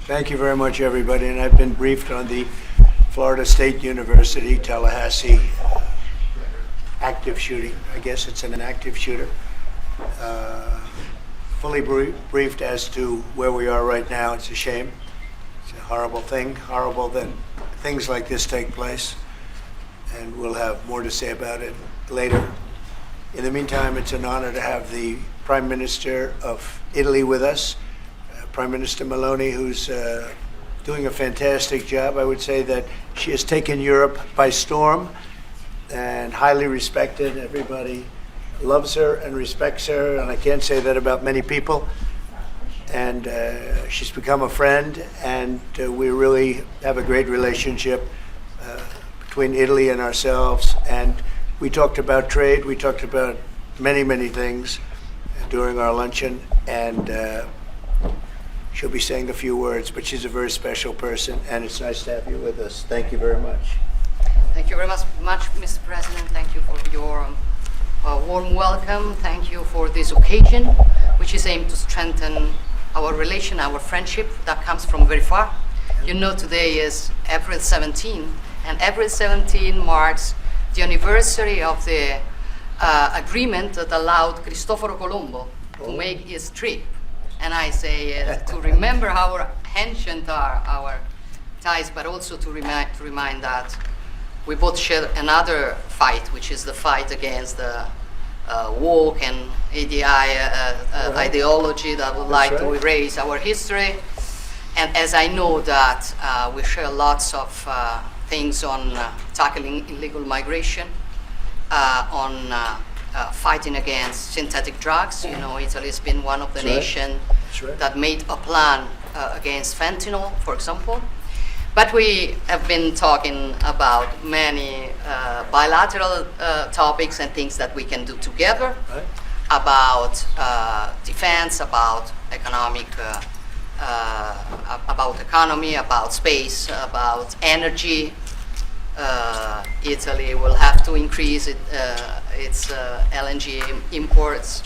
Thank you very much, everybody. And I've been briefed on the Florida State University, Tallahassee active shooting. I guess it's an active shooter. Fully briefed as to where we are right now. It's a shame. It's a horrible thing. Horrible that things like this take place. And we'll have more to say about it later. In the meantime, it's an honor to have the Prime Minister of Italy with us, Prime Minister Meloni, who's doing a fantastic job. I would say that she has taken Europe by storm and highly respected. Everybody loves her and respects her, and I can't say that about many people. And she's become a friend, and we really have a great relationship between Italy and ourselves. And we talked about trade. We talked about many, many things during our luncheon, and she'll be saying a few words, but she's a very special person, and it's nice to have you with us. Thank you very much. Thank you very much, Mr. President. Thank you for your warm welcome. Thank you for this occasion, which is aimed to strengthen our relation, our friendship that comes from very far. You know, today is April 17, and April 17 marks the anniversary of the agreement that allowed Cristoforo Colombo to make his trip. And I say to remember how ancient are our ties, but also to remind that we both share another fight, which is the fight against the woke and ideology that would like to erase our history. And as I know that we share lots of things on tackling illegal migration, on fighting against synthetic drugs. You know, Italy's been one of the nations that made a plan against fentanyl, for example. But we have been talking about many bilateral topics and things that we can do together, about defense, about economy, about space, about energy. Italy will have to increase its LNG imports,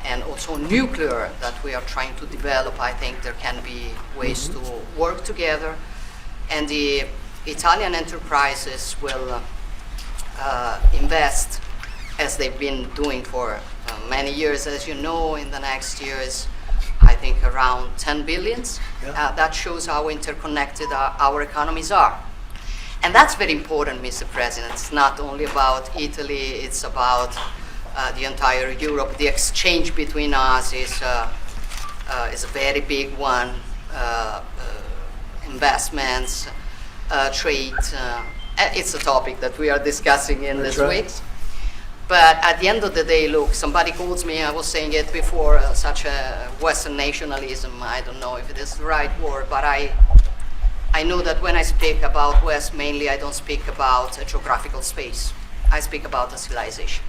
and also nuclear that we are trying to develop. I think there can be ways to work together, and the Italian enterprises will invest, as they've been doing for many years, as you know, in the next years, I think around 10 billions. That shows how interconnected our economies are. And that's very important, Mr. President. It's not only about Italy, it's about the entire Europe. The exchange between us is a very big one. Investments, trade, it's a topic that we are discussing in these weeks. But at the end of the day, look, somebody calls me, I was saying it before, such a Western nationalism. I don't know if it is the right word, but I know that when I speak about West, mainly I don't speak about a geographical space. I speak about a civilization.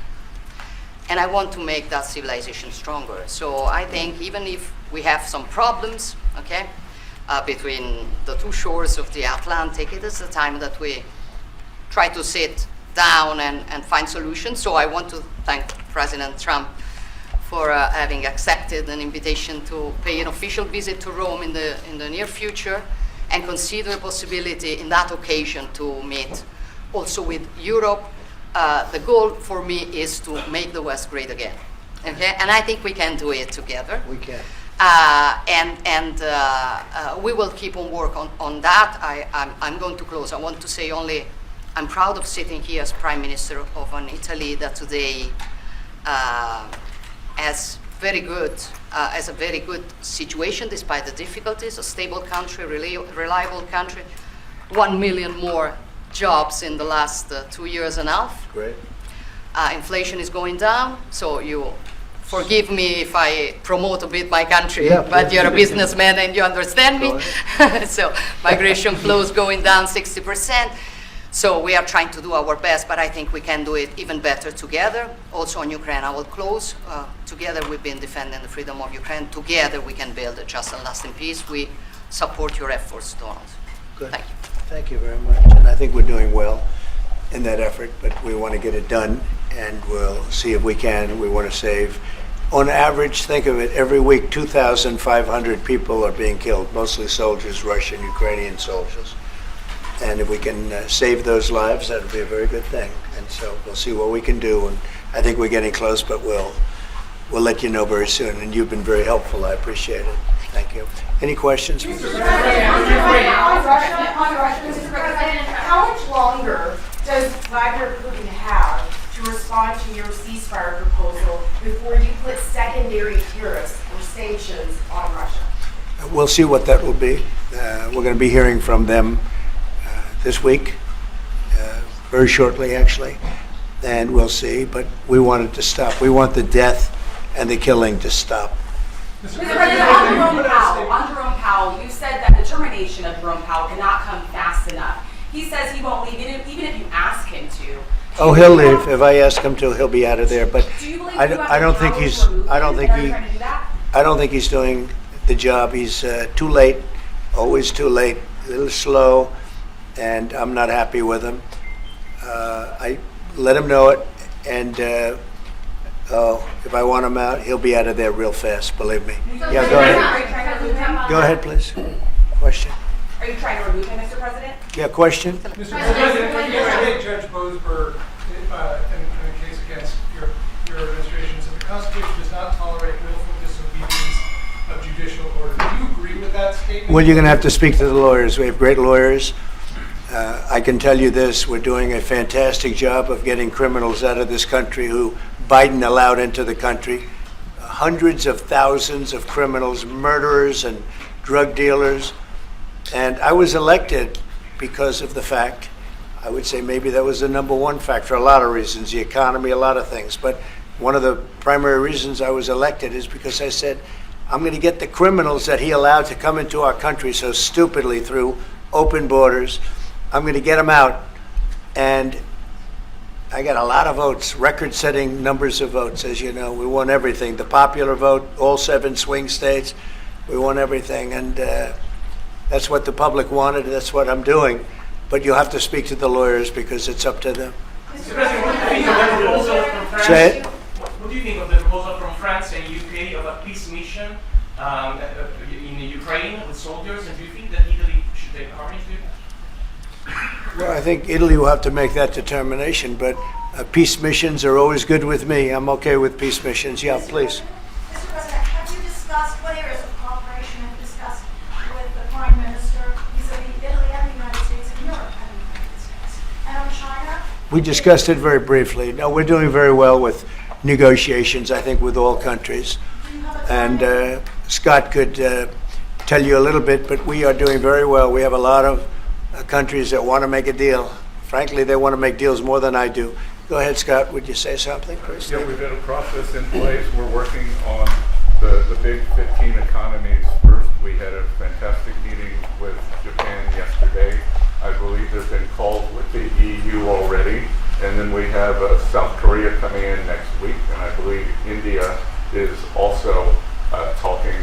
And I want to make that civilization stronger. So I think even if we have some problems, okay, between the two shores of the Atlantic, it is the time that we try to sit down and find solutions. So I want to thank President Trump for having accepted an invitation to pay an official visit to Rome in the near future, and consider the possibility in that occasion to meet also with Europe. The goal for me is to make the West great again, okay? And I think we can do it together. We can. We will keep on work on that. I'm going to close. I want to say only, I'm proud of sitting here as Prime Minister of an Italy that today has a very good situation despite the difficulties, a stable country, reliable country, 1 million more jobs in the last 2 years and a half. Great. Inflation is going down, so you forgive me if I promote a bit my country, but you're a businessman and you understand me. So migration flows going down 60%. So we are trying to do our best, but I think we can do it even better together. Also on Ukraine, I will close. Together we've been defending the freedom of Ukraine. Together we can build a just and lasting peace. We support your efforts, Donald. Good. Thank you. Thank you very much. And I think we're doing well in that effort, but we want to get it done, and we'll see if we can. We want to save On average, think of it, every week 2,500 people are being killed, mostly soldiers, Russian, Ukrainian soldiers. And if we can save those lives, that would be a very good thing. And so we'll see what we can do. And I think we're getting close, but we'll let you know very soon. And you've been very helpful. I appreciate it. Thank you. Any questions? Mr. President, how much longer does Vladimir Putin have to respond to your ceasefire proposal before you put secondary tariffs or sanctions on Russia? We'll see what that will be. We're going to be hearing from them this week, very shortly actually, and we'll see. But we want it to stop. We want the death and the killing to stop. Mr. President, on Jerome Powell, you said that the termination of Jerome Powell cannot come fast enough. He says he won't leave, even if you ask him to. Oh, he'll leave. If I ask him to, he'll be out of there. But Do you believe I don't think he's. I don't think he's doing the job. He's too late, always too late, a little slow, and I'm not happy with him. I let him know it, and if I want him out, he'll be out of there real fast. Believe me. Yeah, go ahead. Are you trying to remove him? Go ahead, please. Question. Are you trying to remove him, Mr. President? Yeah, question. Mr. President, if you ever hit Judge Boasberg in a case against your administration, so the Constitution does not tolerate willful disobedience of judicial order. Do you agree with that statement? Well, you're going to have to speak to the lawyers. We have great lawyers. I can tell you this, we're doing a fantastic job of getting criminals out of this country who Biden allowed into the country. Hundreds of thousands of criminals, murderers and drug dealers. And I was elected because of the fact, I would say maybe that was the number one fact for a lot of reasons, the economy, a lot of things. But one of the primary reasons I was elected is because I said, I'm going to get the criminals that he allowed to come into our country so stupidly through open borders. I'm going to get them out. And I got a lot of votes, record-setting numbers of votes, as you know. We won everything. The popular vote, all 7 swing states, we won everything. And that's what the public wanted. That's what I'm doing. But you'll have to speak to the lawyers because it's up to them. Mr. President, what do you think of the proposal from France? Say it. What do you think of the proposal from France and UK of a peace mission in Ukraine with soldiers? And do you think that Italy should take part in it? Well, I think Italy will have to make that determination, but peace missions are always good with me. I'm okay with peace missions. Yeah, please. Mr. President, have you discussed what areas of cooperation have you discussed with the Prime Minister vis-a-vis Italy and the United States and Europe and the United States? And on China? We discussed it very briefly. No, we're doing very well with negotiations, I think, with all countries. Do you have a And Scott could tell you a little bit, but we are doing very well. We have a lot of countries that want to make a deal. Frankly, they want to make deals more than I do. Go ahead, Scott. Would you say something, please? Yeah, we've got a process in place. We're working on the big 15 economies first. We had a fantastic meeting with Japan yesterday. I believe there's been calls with the EU already. And then we have South Korea coming in next week. And I believe India is also talking.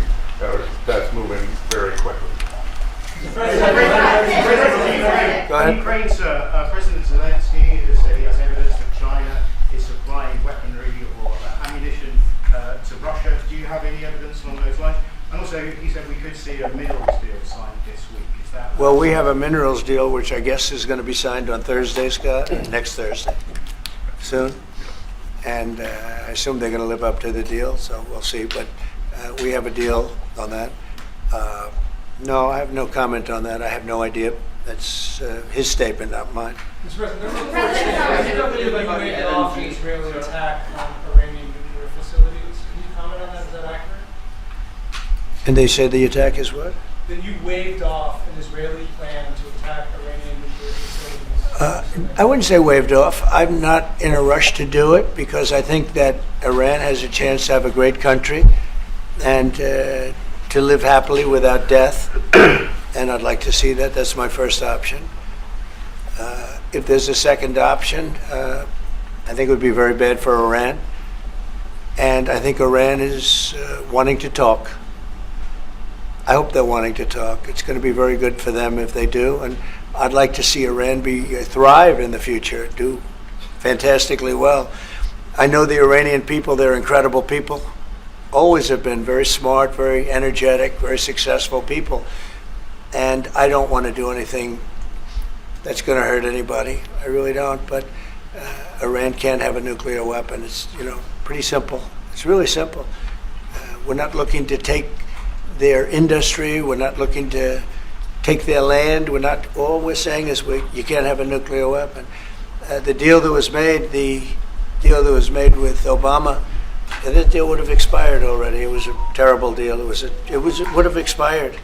That's moving very quickly. Go ahead. Ukraine's President Zelensky has said he has evidence that China is supplying weaponry or ammunition to Russia. Do you have any evidence along those lines? And also, he said we could see a minerals deal signed this week. Is that? Well, we have a minerals deal, which I guess is going to be signed on Thursday, Scott, next Thursday, soon. And I assume they're going to live up to the deal, so we'll see. But we have a deal on that. No, I have no comment on that. I have no idea. That's his statement, not mine. Mr. President, there were reports that you waved off an Israeli attack on Iranian nuclear facilities. Can you comment on that? Is that accurate? And they say the attack is what? That you waved off an Israeli plan to attack Iranian nuclear facilities. I wouldn't say waved off. I'm not in a rush to do it because I think that Iran has a chance to have a great country and to live happily without death. And I'd like to see that. That's my first option. If there's a second option, I think it would be very bad for Iran. And I think Iran is wanting to talk. I hope they're wanting to talk. It's going to be very good for them if they do. And I'd like to see Iran thrive in the future, do fantastically well. I know the Iranian people, they're incredible people. always have been very smart, very energetic, very successful people. And I don't want to do anything that's going to hurt anybody. I really don't. But Iran can't have a nuclear weapon. It's, pretty simple. It's really simple. We're not looking to take their industry. We're not looking to take their land. All we're saying is you can't have a nuclear weapon. The deal that was made with Obama, that deal would have expired already. It was a terrible deal. It would have expired.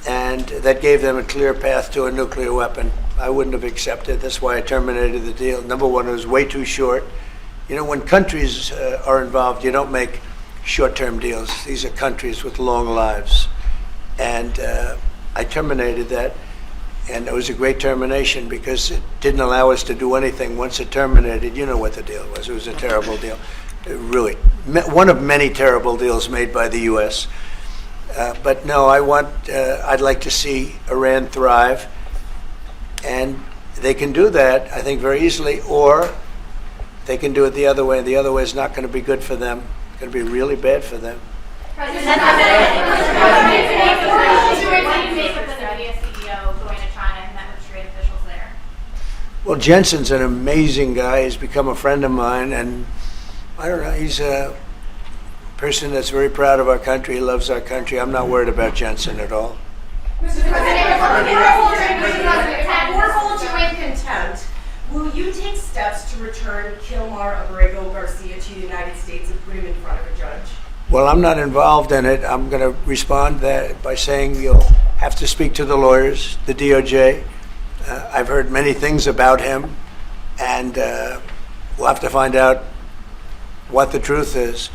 And that gave them a clear path to a nuclear weapon. I wouldn't have accepted. That's why I terminated the deal. Number one, it was way too short. When countries are involved, you don't make short-term deals. These are countries with long lives. And I terminated that. And it was a great termination because it didn't allow us to do anything. Once it terminated, you know what the deal was. It was a terrible deal. Really, one of many terrible deals made by the U.S. But no, I'd like to see Iran thrive. And they can do that, I think, very easily, or they can do it the other way. The other way is not going to be good for them. It's going to be really bad for them. What do you make of the Nvidia CEO going to China and met with trade officials there? Well, Jensen's an amazing guy. He's become a friend of mine, and I don't know, he's a person that's very proud of our country. He loves our country. I'm not worried about Jensen at all. Mr. President, if we're hold you in contempt, will you take steps to return Kilmar Abrego Garcia to the United States and put him in front of a judge? Well, I'm not involved in it. I'm going to respond by saying you'll have to speak to the lawyers, the DOJ. I've heard many things about him, and we'll have to find out what the truth is.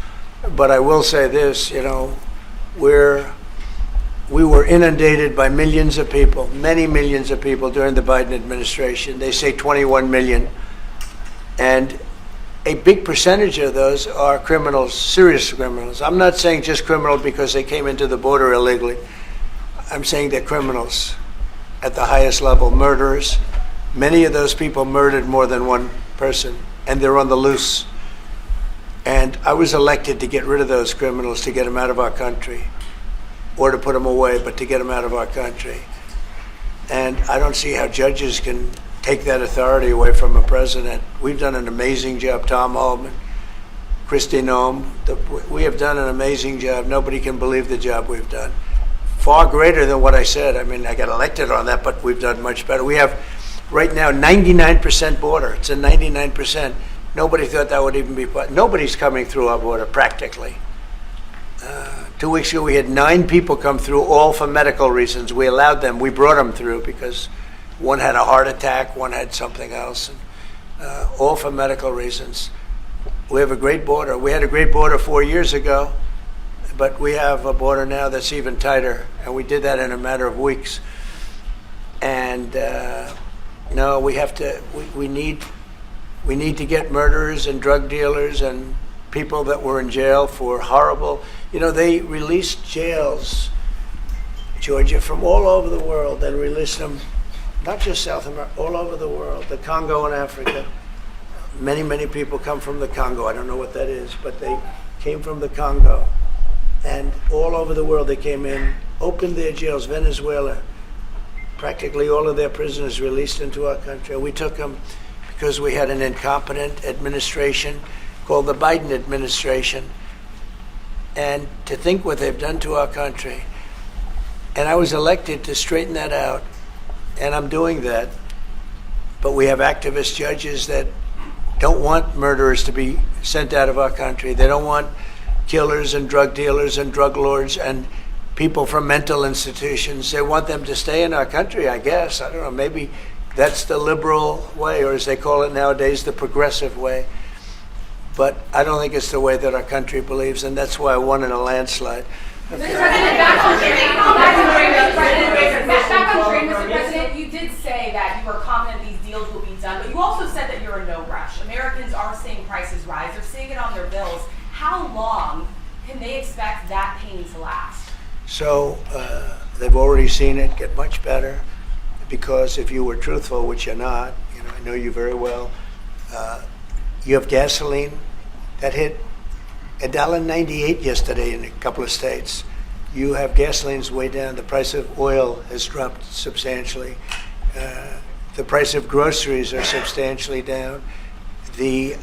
But I will say this, we were inundated by millions of people, many millions of people during the Biden administration. They say 21 million. And a big percentage of those are criminals, serious criminals. I'm not saying just criminal because they came into the border illegally. I'm saying they're criminals at the highest level, murderers. Many of those people murdered more than one person, and they're on the loose. And I was elected to get rid of those criminals, to get them out of our country, or to put them away, but to get them out of our country. And I don't see how judges can take that authority away from a president. We've done an amazing job. Tom Homan, Kristi Noem, we have done an amazing job. Nobody can believe the job we've done. Far greater than what I said. I mean, I got elected on that, but we've done much better. We have right now 99% border. It's a 99%. Nobody thought that would even be, nobody's coming through our border practically. 2 weeks ago, we had 9 people come through, all for medical reasons. We allowed them. We brought them through because one had a heart attack, one had something else, and, all for medical reasons. We have a great border. We had a great border 4 years ago, but we have a border now that's even tighter, and we did that in a matter of weeks. And no, we have to. We need to get murderers and drug dealers and people that were in jail for horrible. They released jails, Georgia, from all over the world. They released them, not just South America, all over the world, the Congo and Africa. Many, many people come from the Congo. I don't know what that is, but they came from the Congo. And all over the world they came in, opened their jails. Venezuela, practically all of their prisoners released into our country. We took them because we had an incompetent administration called the Biden administration. And to think what they've done to our country. And I was elected to straighten that out, and I'm doing that. But we have activist judges that don't want murderers to be sent out of our country. They don't want killers and drug dealers and drug lords and people from mental institutions. They want them to stay in our country, I guess. I don't know, maybe that's the liberal way, or as they call it nowadays, the progressive way. But I don't think it's the way that our country believes, and that's why I won in a landslide. Mr. President, back on train, Mr. President, you did say that you were confident these deals will be done, but you also said that you're in no rush. Americans are seeing prices rise. They're seeing it on their bills. How long can they expect that pain to last? So they've already seen it get much better, because if you were truthful, which you're not, I know you very well, you have gasoline that hit $1.98 yesterday in a couple of states. You have gasoline's way down. The price of oil has dropped substantially. The price of groceries are substantially down. The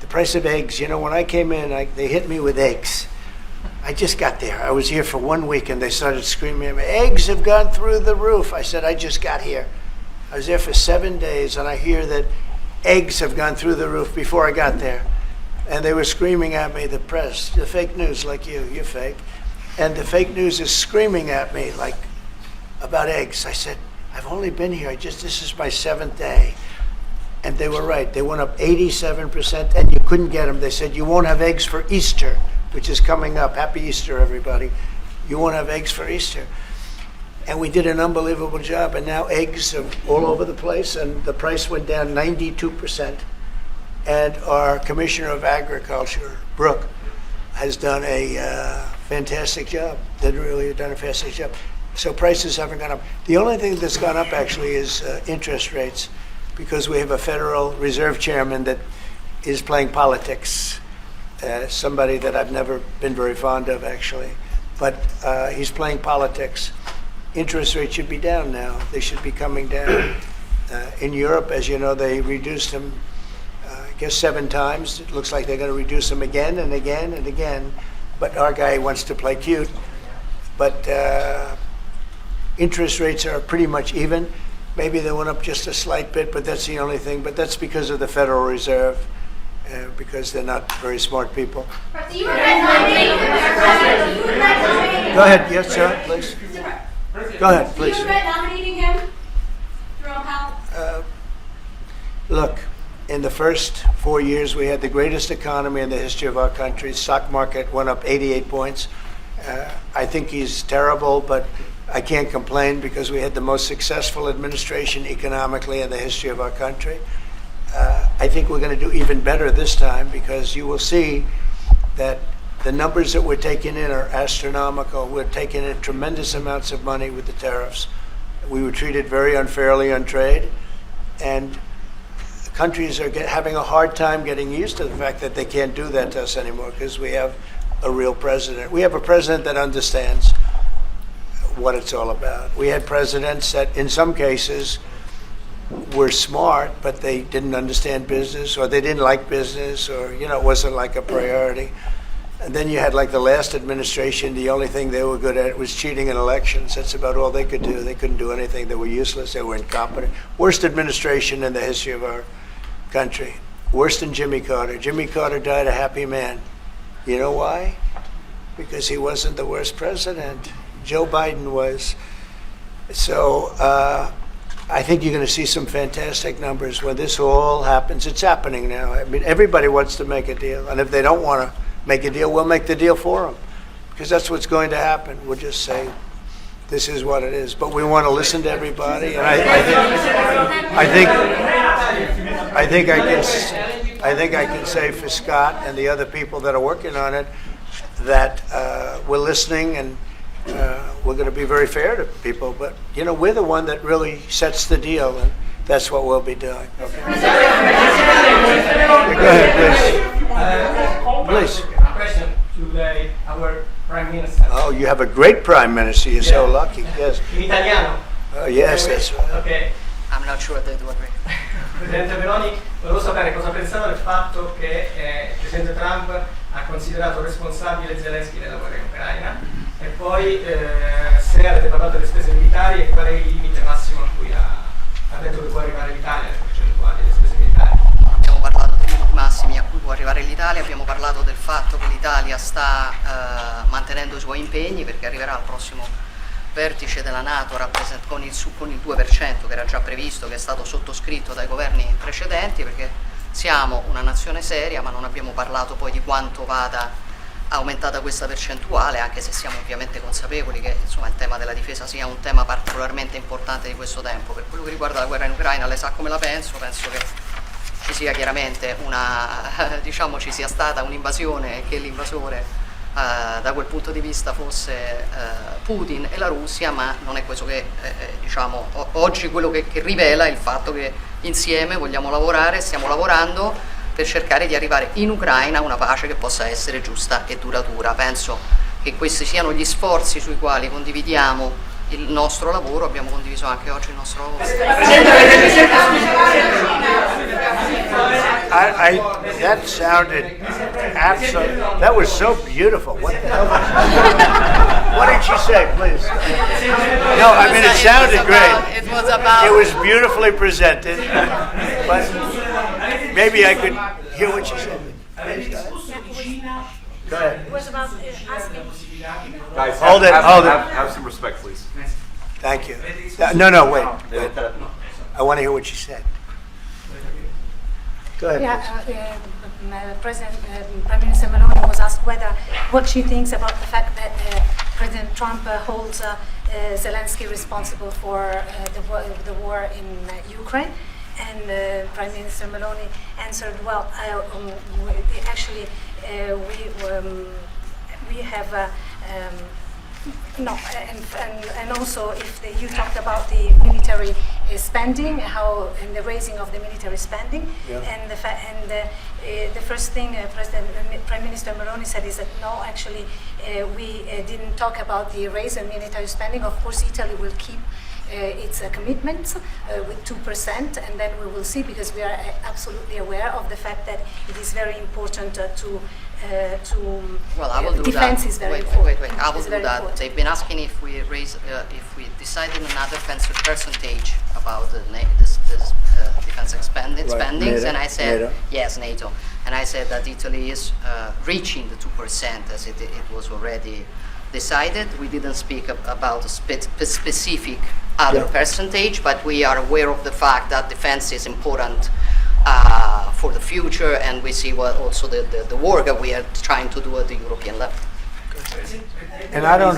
price of eggs, you know, when I came in, they hit me with eggs. I just got there. I was here for 1 week and they started screaming at me, eggs have gone through the roof. I said, I just got here. I was there for 7 days and I hear that eggs have gone through the roof before I got there. And they were screaming at me, the press, the fake news, like you're fake. And the fake news is screaming at me like about eggs. I said, I've only been here, this is my 7th day. And they were right. They went up 87% and you couldn't get them. They said, you won't have eggs for Easter, which is coming up. Happy Easter, everybody. You won't have eggs for Easter. And we did an unbelievable job. And now eggs are all over the place and the price went down 92%. And our Commissioner of Agriculture, Brooke, has done a fantastic job. They really have done a fantastic job. So prices haven't gone up. The only thing that's gone up actually is interest rates, because we have a Federal Reserve Chairman that is playing politics. Somebody that I've never been very fond of, actually. But he's playing politics. Interest rates should be down now. They should be coming down. In Europe, as you know, they reduced them, I guess 7 times. It looks like they're going to reduce them again and again and again. But our guy wants to play cute. But interest rates are pretty much even. Maybe they went up just a slight bit, but that's the only thing. But that's because of the Federal Reserve, because they're not very smart people. Do you regret nominating him? Go ahead, yes, sir, please. Go ahead, Do you please. regret nominating him? Jerome Powell? Look, in the first 4 years, we had the greatest economy in the history of our country. Stock market went up 88 points. I think he's terrible, but I can't complain because we had the most successful administration economically in the history of our country. I think we're going to do even better this time because you will see that the numbers that we're taking in are astronomical. We're taking in tremendous amounts of money with the tariffs. We were treated very unfairly on trade, and countries are having a hard time getting used to the fact that they can't do that to us anymore because we have a real president. We have a president that understands what it's all about. We had presidents that in some cases were smart, but they didn't understand business, or they didn't like business, or, you know, it wasn't like a priority. And then you had like the last administration, the only thing they were good at was cheating in elections. That's about all they could do. They couldn't do anything. They were useless. They were incompetent. Worst administration in the history of our country. Worse than Jimmy Carter. Jimmy Carter died a happy man. You know why? Because he wasn't the worst president. Joe Biden was. So I think you're going to see some fantastic numbers when this all happens. It's happening now. I mean, everybody wants to make a deal. And if they don't want to make a deal, we'll make the deal for them. Because that's what's going to happen. We'll just say, this is what it is. But we want to listen to everybody. And I think I can say for Scott and the other people that are working on it that we're listening and we're going to be very fair to people. But, you know, we're the one that really sets the deal, and that's what we'll be doing. Okay. Go ahead, please. Please. Question to our Prime Minister. Oh, you have a great Prime Minister. You're so lucky. Yes. In italiano? Oh, yes, that's right. Ok. I'm not sure they do agree. Presidente Meloni, volevo sapere cosa pensava del fatto che il Presidente Trump ha considerato responsabile Zelensky della guerra in Ucraina e poi se avete parlato delle spese militari e qual è il limite massimo a cui ha detto che può arrivare l'Italia, le percentuali delle spese militari. Abbiamo parlato dei limiti massimi a cui può arrivare l'Italia, abbiamo parlato del fatto che l'Italia sta mantenendo i suoi impegni perché arriverà al prossimo vertice della NATO con il 2% che era già previsto, che è stato sottoscritto dai governi precedenti, perché siamo una nazione seria, ma non abbiamo parlato poi di quanto vada aumentata questa percentuale, anche se siamo ovviamente consapevoli che insomma, il tema della difesa sia un tema particolarmente importante di questo tempo. Per quello che riguarda la guerra in Ucraina, lei sa come la penso che ci sia chiaramente diciamo ci sia stata un'invasione e che l'invasore da quel punto di vista fosse Putin e la Russia, ma non è questo che diciamo oggi quello che rivela il fatto che insieme vogliamo lavorare, stiamo lavorando per cercare di arrivare in Ucraina a una pace che possa essere giusta e duratura. Penso che questi siano gli sforzi sui quali condividiamo il nostro lavoro, abbiamo condiviso anche oggi il nostro lavoro. That sounded absolutely, that was so beautiful. What the hell was that? What did she say, please? No, I mean, it sounded great. It was about. It was beautifully presented, but maybe I could hear what she said. Go ahead. It was about asking. Guys, Hold it, hold it. Have some respect, please. Thank you. No, wait. I want to hear what she said. Go ahead, please. Prime Minister Meloni was asked what she thinks about the fact that President Trump holds Zelensky responsible for the war in Ukraine. And Prime Minister Meloni answered, well, actually, we have no, and also if you talked about the military spending, how and the raising of the military spending, Yeah. and the first thing Prime Minister Meloni said is that no, actually we didn't talk about the raise in military spending. Of course, Italy will keep its commitments with 2%, and then we will see, because we are absolutely aware of the fact that it is very important Well, I will do defense that. is very wait, important. wait. I will It's do very that. important. They've been asking if we decided another percentage about the defense spendings, NATO, and I said NATO. yes, NATO, and I said that Italy is reaching the 2% as it was already decided. We didn't speak about a specific other Yeah. percentage, but we are aware of the fact that defense is important for the future, and we see what also the work that we are trying to do at the European level. And I don't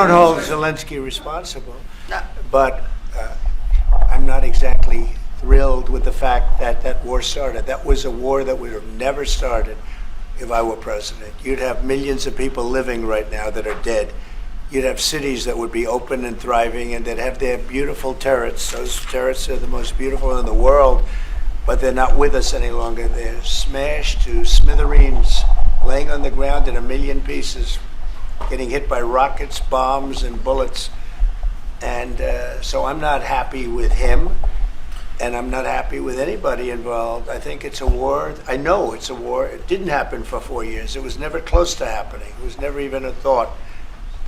hold Zelensky responsible, No. but I'm not exactly thrilled with the fact that that war started. That was a war that would have never started if I were president. You'd have millions of people living right now that are dead. You'd have cities that would be open and thriving and that have their beautiful turrets. Those turrets are the most beautiful in the world, but they're not with us any longer. They're smashed to smithereens, laying on the ground in a million pieces, getting hit by rockets, bombs, and bullets. And so I'm not happy with him, and I'm not happy with anybody involved. I think it's a war. I know it's a war. It didn't happen for 4 years. It was never close to happening. It was never even a thought.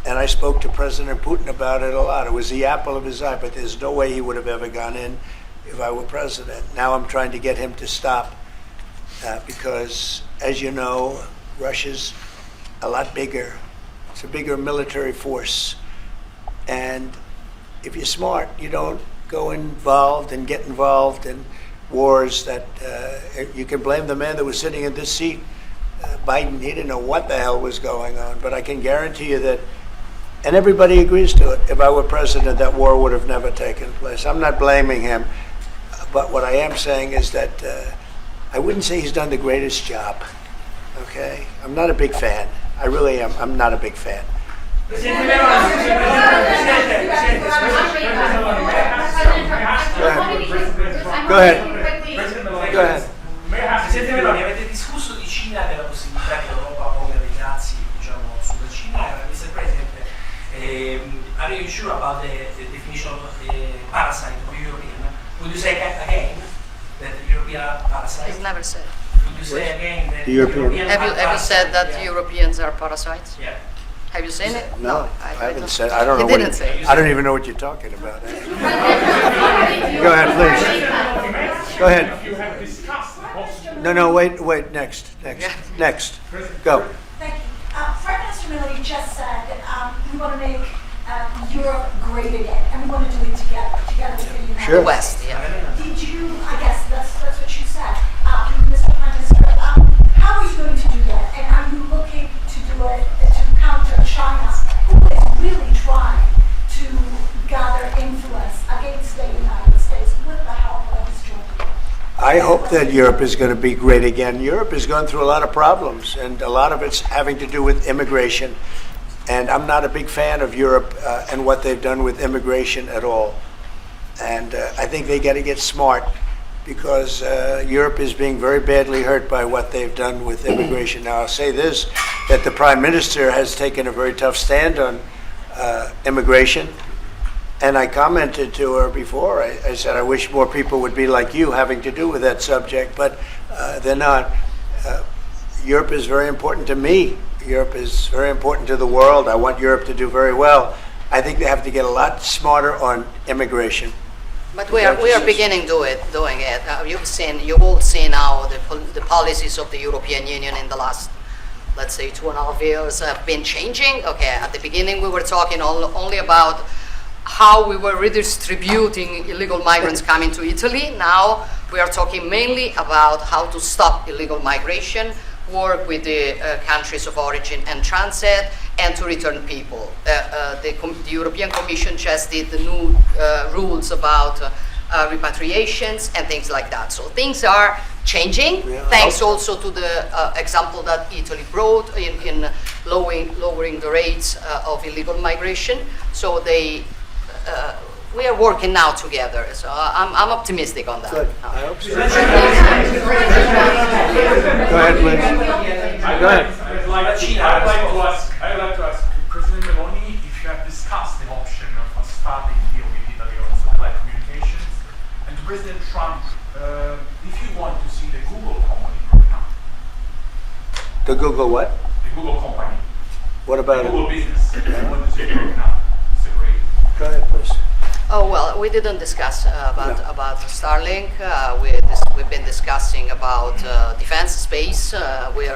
And I spoke to President Putin about it a lot. It was the apple of his eye, but there's no way he would have ever gone in if I were president. Now I'm trying to get him to stop because, as you know, Russia's a lot bigger. It's a bigger military force. And if you're smart, you don't go involved and get involved in wars that you can blame the man that was sitting in this seat, Biden. He didn't know what the hell was going on. But I can guarantee you that, and everybody agrees to it, if I were president, that war would have never taken place. I'm not blaming him. But what I am saying is that I wouldn't say he's done the greatest job. Okay? I'm not a big fan. I really am. I'm not a big fan. Go ahead. Go ahead. Presidente Meloni, avete discusso di Cina, della possibilità che l'Europa ponga dei dazi, diciamo, sulla Cina. Mr. President, are you sure about the definition of the parasite of European? Would you say again that the European parasite? It's never said. Would you say again that The European- Have you said that yeah. Europeans are parasites? Yeah. Have you seen it? No, I haven't don't- said. I don't know He what. didn't say it. I don't even know what you're talking about. Go ahead, please. Go ahead. You have discussed the possibility. No, wait. Next. Go. Thank you. Prime Minister Meloni just said that we want to make Europe great again, and we want to do it together with the United Sure. West, States. yeah. Did you? I guess that's what you said, Mr. Prime Minister. How are you going to do that? And are you looking to do it to counter China, who is really trying to gather influence against the United States with the help of its joint? I hope that Europe is going to be great again. Europe has gone through a lot of problems, and a lot of it's having to do with immigration. And I'm not a big fan of Europe and what they've done with immigration at all. And I think they got to get smart because Europe is being very badly hurt by what they've done with immigration. Now, I'll say this, that the Prime Minister has taken a very tough stand on immigration. And I commented to her before, I said, I wish more people would be like you having to do with that subject, but they're not. Europe is very important to me. Europe is very important to the world. I want Europe to do very well. I think they have to get a lot smarter on immigration. But we are beginning doing it. You've all seen how the policies of the European Union in the last, let's say, 2.5 years have been changing. Okay, at the beginning we were talking only about how we were redistributing illegal migrants coming to Italy. Now we are talking mainly about how to stop illegal migration, work with the countries of origin and transit, and to return people. The European Commission just did the new rules about repatriations and things like that. So things are changing, thanks also to the example that Italy brought in lowering the rates of illegal migration. So we are working now together. So I'm optimistic on that. Good. I hope so. Go ahead, please. Go ahead. I'd like to ask President Meloni if you have discussed the option of starting deal with Italy on satellite communications, and to President Trump, if you want to see the Google company broken up. The Google what? The Google company. What about Google it? business. I want to see it broken up. It's a great. Go ahead, please. Oh, well, we didn't discuss about Starlink. We've been discussing about defense space. We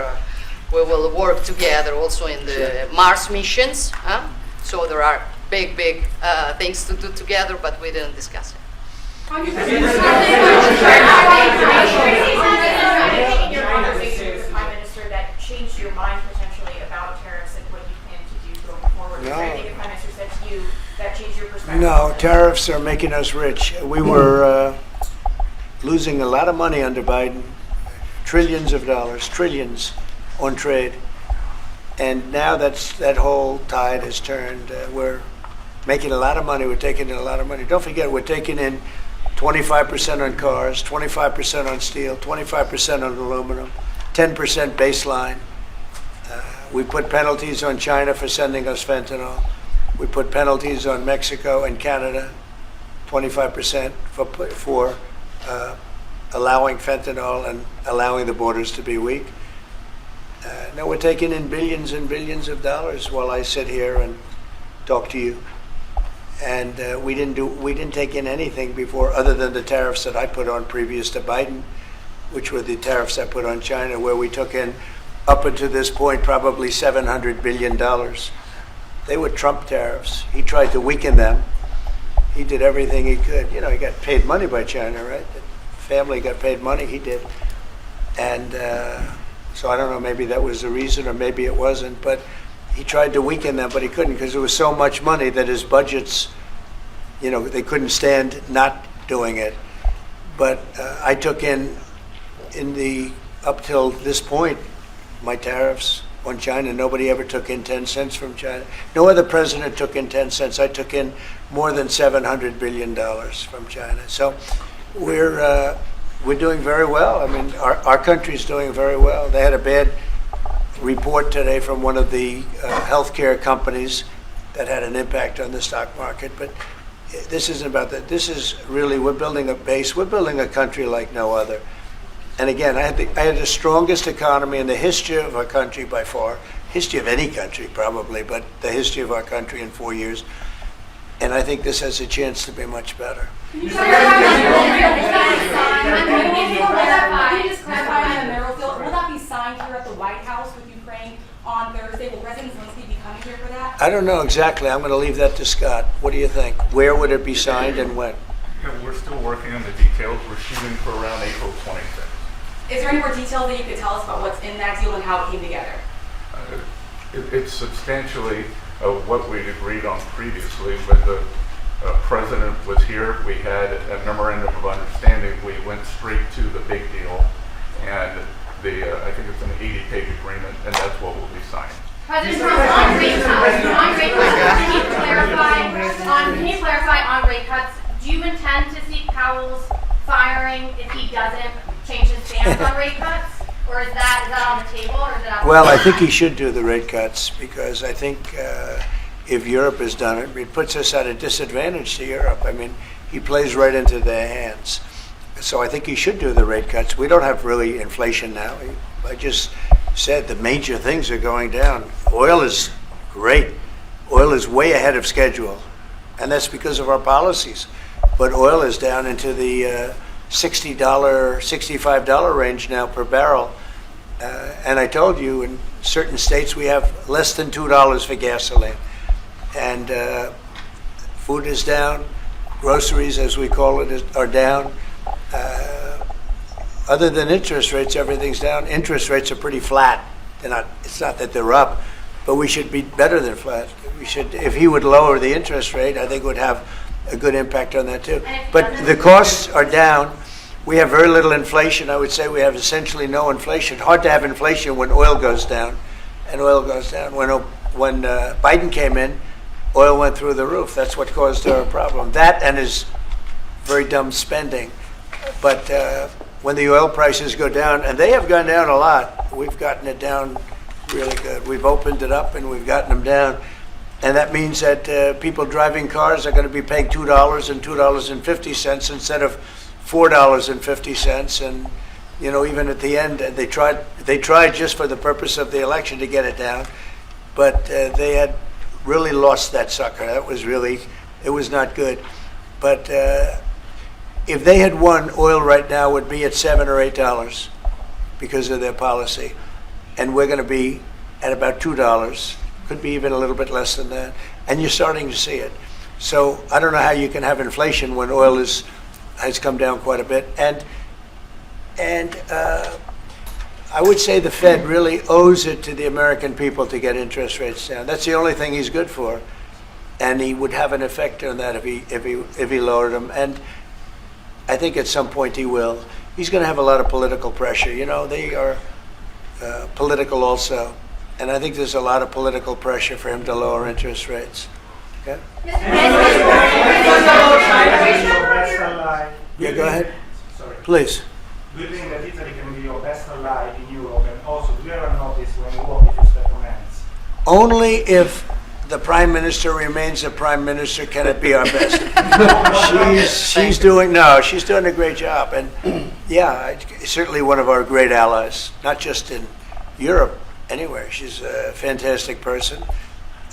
will work together also in the Mars missions. So there are big things to do together, but we didn't discuss it. Anything in your conversation with the Prime Minister that changed your mind potentially about tariffs and what you plan to do going forward? Is there anything the Prime Minister said to you that changed your perspective? No, tariffs are making us rich. We were losing a lot of money under Biden, trillions of dollars, trillions on trade. And now that whole tide has turned. We're making a lot of money. We're taking in a lot of money. Don't forget, we're taking in 25% on cars, 25% on steel, 25% on aluminum, 10% baseline. We put penalties on China for sending us fentanyl. We put penalties on Mexico and Canada, 25% for allowing fentanyl and allowing the borders to be weak. Now we're taking in billions and billions of dollars while I sit here and talk to you. And we didn't take in anything before, other than the tariffs that I put on previous to Biden, which were the tariffs I put on China, where we took in, up until this point, probably $700 billion. They were Trump tariffs. He tried to weaken them. He did everything he could. You know, he got paid money by China, right? The family got paid money, he did. And so I don't know, maybe that was the reason, or maybe it wasn't, but he tried to weaken them, but he couldn't, because there was so much money that his budgets, you know, they couldn't stand not doing it. But I took in up till this point, my tariffs on China. Nobody ever took in 10 cents from China. No other president took in 10 cents. I took in more than $700 billion from China. So we're doing very well. I mean, our country's doing very well. They had a bad report today from one of the healthcare companies that had an impact on the stock market. But this isn't about that. This is really, we're building a base. We're building a country like no other. And again, I had the strongest economy in the history of our country by far, history of any country probably, but the history of our country in 4 years. And I think this has a chance to be much better. Can you just clarify on the mineral field? Will that be signed here at the White House with Ukraine on Thursday? Will President Zelensky be coming here for that? I don't know exactly. I'm going to leave that to Scott. What do you think? Where would it be signed and when? Yeah, we're still working on the details. We're shooting for around April 26th. Is there any more detail that you could tell us about what's in that deal and how it came together? It's substantially what we'd agreed on previously. When the president was here, we had a memorandum of understanding. We went straight to the big deal, and I think it's an 80-page agreement, and that's what will be signed. President Trump, on rate cuts, can you clarify on rate cuts, do you intend to seek Powell's firing if he doesn't change his stance on rate cuts? Or is that on the table, or is it out? Well, I think he should do the rate cuts because I think if Europe has done it, it puts us at a disadvantage to Europe. I mean, he plays right into their hands. So I think he should do the rate cuts. We don't have really inflation now. I just said the major things are going down. Oil is great. Oil is way ahead of schedule, and that's because of our policies. But oil is down into the $60, $65 range now per barrel. And I told you, in certain states we have less than $2 for gasoline. And food is down. Groceries, as we call it, are down. Other than interest rates, everything's down. Interest rates are pretty flat. They're not. It's not that they're up, but we should be better than flat. We should. If he would lower the interest rate, I think it would have a good impact on that too. But the costs are down. We have very little inflation. I would say we have essentially no inflation. Hard to have inflation when oil goes down, and oil goes down. When Biden came in, oil went through the roof. That's what caused our problem. That and his very dumb spending. But when the oil prices go down, and they have gone down a lot, we've gotten it down really good. We've opened it up and we've gotten them down. And that means that people driving cars are going to be paying $2 and $2.50 instead of $4.50. And, you know, even at the end, they tried just for the purpose of the election to get it down. But they had really lost that sucker. That was really, it was not good. But if they had won, oil right now would be at $7 or $8 because of their policy. And we're going to be at about $2. Could be even a little bit less than that. And you're starting to see it. So I don't know how you can have inflation when oil has come down quite a bit. And I would say the Fed really owes it to the American people to get interest rates down. That's the only thing he's good for. And he would have an effect on that if he lowered them. And I think at some point he will. He's going to have a lot of political pressure. You know, they are political also. And I think there's a lot of political pressure for him to lower interest rates. Okay? Yeah, go ahead. Sorry. Please. Do you think that Italy can be your best ally in Europe? And also, do you ever notice when you walk if you step on hands? Only if the Prime Minister remains the Prime Minister can it be our best. she's doing a great job. And yeah, certainly one of our great allies, not just in Europe, anywhere. She's a fantastic person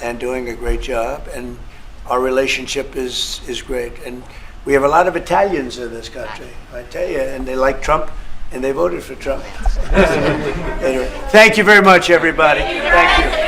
and doing a great job. And our relationship is great. And we have a lot of Italians in this country, I tell you, and they like Trump, and they voted for Trump. Anyway, thank you very much, everybody. Thank you.